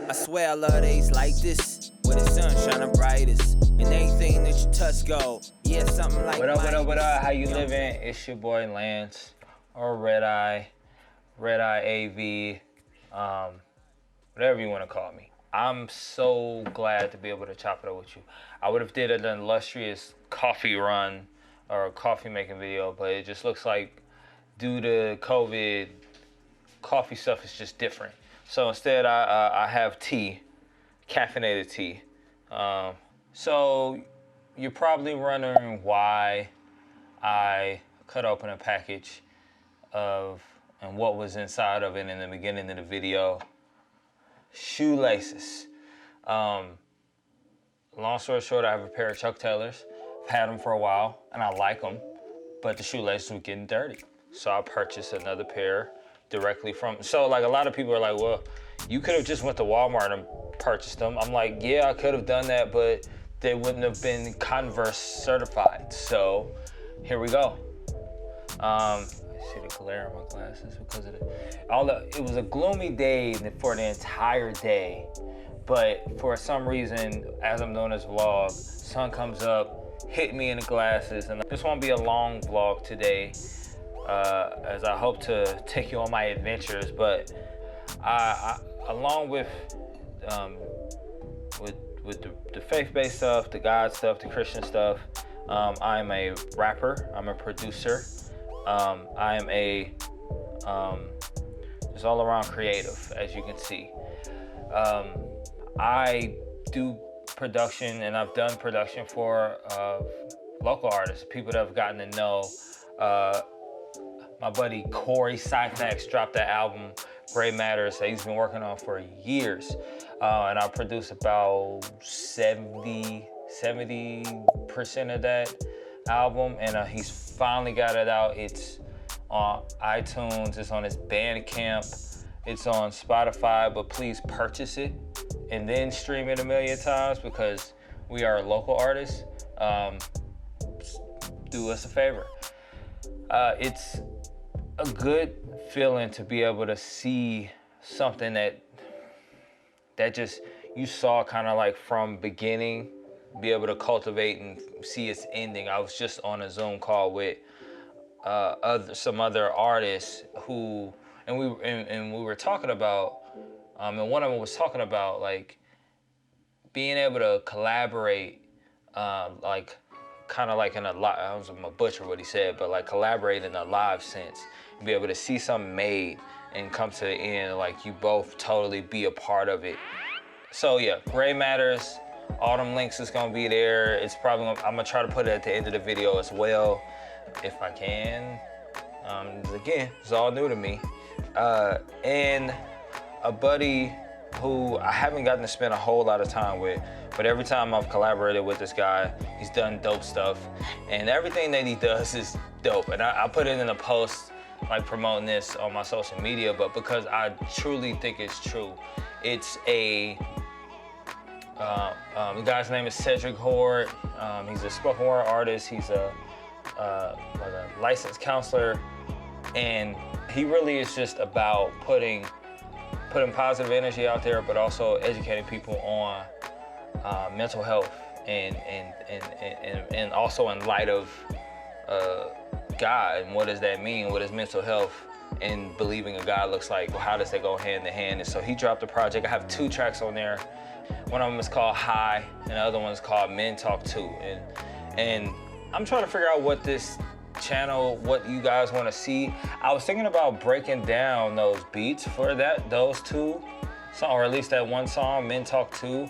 I swear I love days like this, where the sun shining brightest, and anything that you touch go. Yeah, something like What up? How you living? It's your boy Lance, or Red Eye AV, whatever you want to call me. I'm so glad to be able to chop it up with you. I would have did an illustrious coffee run or coffee making video, but it just looks like due to COVID, coffee stuff is just different. So instead, I have tea, caffeinated tea. So you're probably wondering why I cut open a package of and what was inside of it in the beginning of the video. Shoelaces. Long story short, I have a pair of Chuck Taylors. I've had them for a while and I like them, but the shoelaces were getting dirty. So I purchased another pair directly from, so like a lot of people are like, well, you could have just went to Walmart and purchased them. I'm like, yeah, I could have done that, but they wouldn't have been Converse certified. So here we go. I see the glare on my glasses because of it was a gloomy day for the entire day, but for some reason, as I'm doing this vlog, sun comes up, hit me in the glasses, and this won't be a long vlog today, as I hope to take you on my adventures, but I along with the faith-based stuff, the God stuff, the Christian stuff, I'm a rapper, I'm a producer, I am a just all around creative, as you can see. I do production, and I've done production for local artists, people that have gotten to know. My buddy Cory, Cifax, dropped that album, Gray Matters, that he's been working on for years. And I produced about 70% of that album, and he's finally got it out. It's on iTunes, it's on his Bandcamp, it's on Spotify, but please purchase it and then stream it a million times because we are local artists. Do us a favor. It's a good feeling to be able to see something that just you saw kind of like from beginning, be able to cultivate and see its ending. I was just on a Zoom call with some other artists who, and we were talking about, and one of them was talking about like being able to collaborate, like kind of like in a live, I was gonna butcher what he said, but like collaborate in a live sense, and be able to see something made and come to the end, like you both totally be a part of it. So yeah, Gray Matters, all them links is gonna be there. It's probably I'm gonna try to put it at the end of the video as well, if I can. Again, it's all new to me. And a buddy who I haven't gotten to spend a whole lot of time with, but every time I've collaborated with this guy, he's done dope stuff, and everything that he does is dope. And I put it in a post, like promoting this on my social media, but because I truly think it's true. It's the guy's name is Cedric Hoard. He's a spoken word artist. He's like a licensed counselor, and he really is just about putting positive energy out there, but also educating people on mental health and also in light of God and what does that mean? What is mental health and believing a God looks like? Well, how does that go hand in hand? And so he dropped a project. I have 2 tracks on there. One of them is called High, and the other one is called Men Talk 2. And I'm trying to figure out what this channel, what you guys want to see. I was thinking about breaking down those beats for those 2 songs, or at least that one song, Men Talk 2.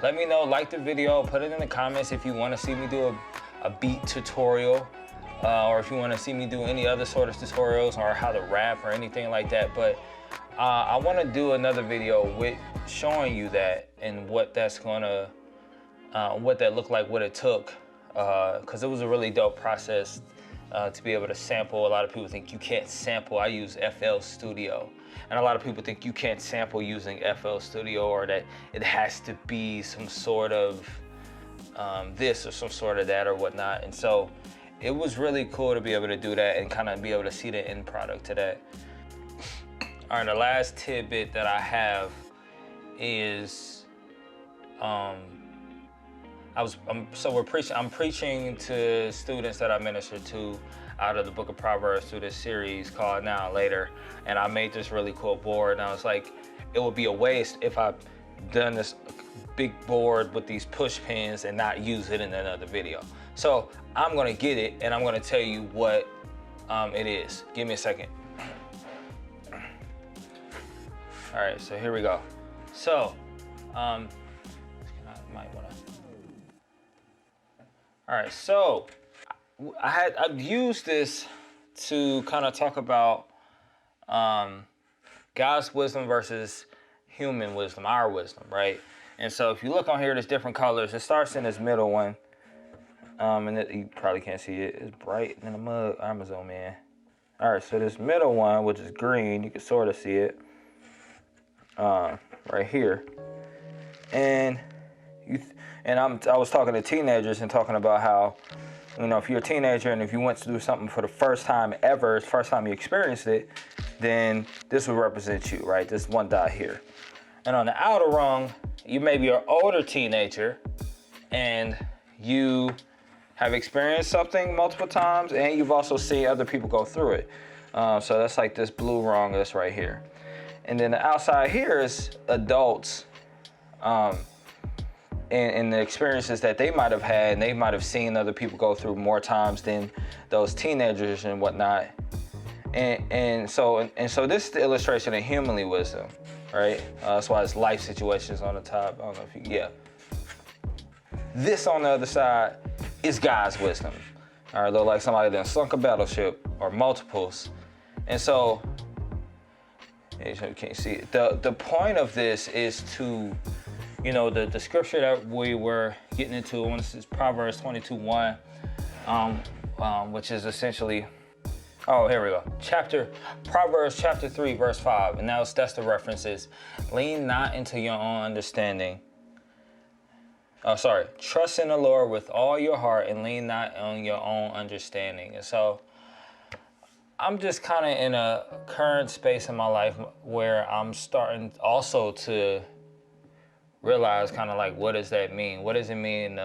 Let me know, like the video, put it in the comments if you want to see me do a beat tutorial, or if you want to see me do any other sort of tutorials or how to rap or anything like that. But I want to do another video with showing you that and what that's gonna, what that looked like, what it took, because it was a really dope process to be able to sample. A lot of people think you can't sample. I use FL Studio, and a lot of people think you can't sample using FL Studio, or that it has to be some sort of this or some sort of that or whatnot. And so it was really cool to be able to do that and kind of be able to see the end product to that. All right, the last tidbit that I have is, I'm preaching to students that I minister to out of the Book of Proverbs through this series called Now and Later. And I made this really cool board, and I was like, it would be a waste if I done this big board with these push pins and not use it in another video. So I'm gonna get it, and I'm gonna tell you what it is. Give me a second. All right, so here we go. So, I might wanna. All right, so I've used this to kind of talk about God's wisdom versus human wisdom, our wisdom, right? And so if you look on here, there's different colors. It starts in this middle one, and you probably can't see it. It's bright in the mug. Amazon man. All right, so this middle one, which is green, you can sort of see it right here. And I was talking to teenagers and talking about how, you know, if you're a teenager and if you went to do something for the first time ever, it's the first time you experienced it, then this would represent you, right? This one dot here. And on the outer rung, you may be an older teenager and you have experienced something multiple times, and you've also seen other people go through it. So that's like this blue rung that's right here. And then the outside here is adults and the experiences that they might have had, and they might have seen other people go through more times than those teenagers and whatnot. And so this is the illustration of humanly wisdom, right? That's why it's life situations on the top. I don't know if you, yeah. This on the other side is God's wisdom. All right, look like somebody that sunk a battleship or multiples. And so, you can't see it. The point of this is to, you know, the scripture that we were getting into, this is Proverbs 22:1, which is essentially, oh, here we go. Proverbs chapter 3, verse 5. And that's the references. Lean not into your own understanding. Trust in the Lord with all your heart and lean not on your own understanding. And so I'm just kind of in a current space in my life where I'm starting also to realize kind of like, what does that mean? What does it mean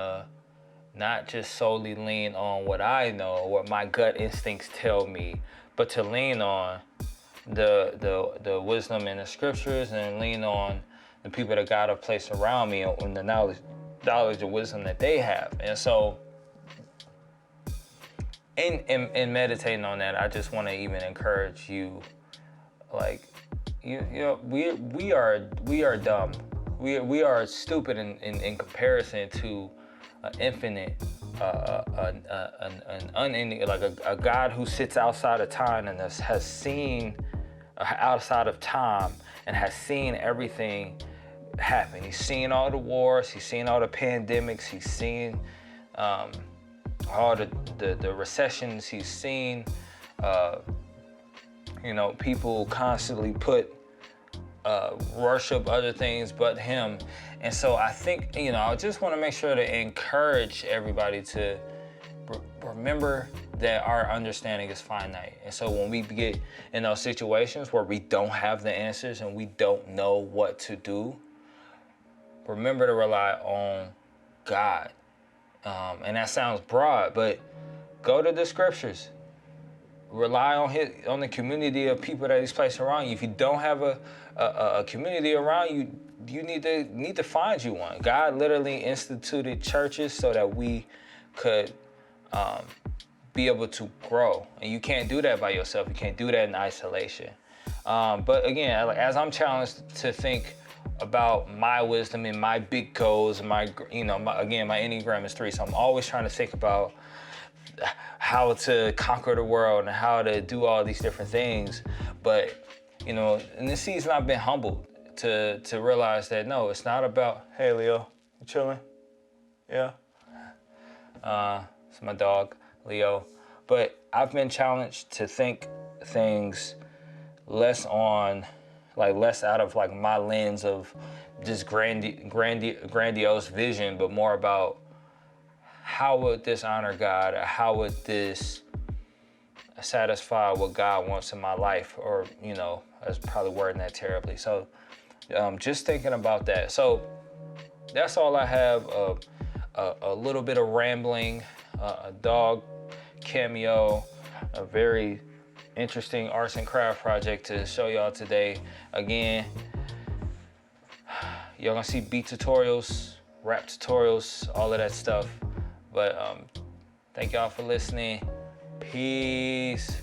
not just solely lean on what I know, what my gut instincts tell me, but to lean on the wisdom in the scriptures and lean on the people that God have placed around me and the knowledge and wisdom that they have. And so in meditating on that, I just want to even encourage you, like, you know, we are dumb. We are stupid in comparison to an infinite, an unending, like a God who sits outside of time and has seen outside of time and has seen everything happen. He's seen all the wars. He's seen all the pandemics. He's seen all the recessions. He's seen, you know, people constantly worship other things but him. And so I think, you know, I just want to make sure to encourage everybody to remember that our understanding is finite. And so when we get in those situations where we don't have the answers and we don't know what to do, remember to rely on God. And that sounds broad, but go to the scriptures. Rely on the community of people that he's placed around you. If you don't have a community around you, you need to find you one. God literally instituted churches so that we could be able to grow. And you can't do that by yourself. You can't do that in isolation. But again, as I'm challenged to think about my wisdom and my big goals, my Enneagram is 3, so I'm always trying to think about how to conquer the world and how to do all these different things. But, you know, in this season, I've been humbled to realize that, no, it's not about, hey, Leo, you chilling? Yeah. It's my dog, Leo. But I've been challenged to think things less out of like my lens of just grandiose vision, but more about how would this honor God, or how would this satisfy what God wants in my life, or, you know, I was probably wording that terribly. So just thinking about that. So that's all I have. A little bit of rambling, a dog cameo, a very interesting arts and craft project to show y'all today. Again, y'all gonna see beat tutorials, rap tutorials, all of that stuff. But thank y'all for listening. Peace.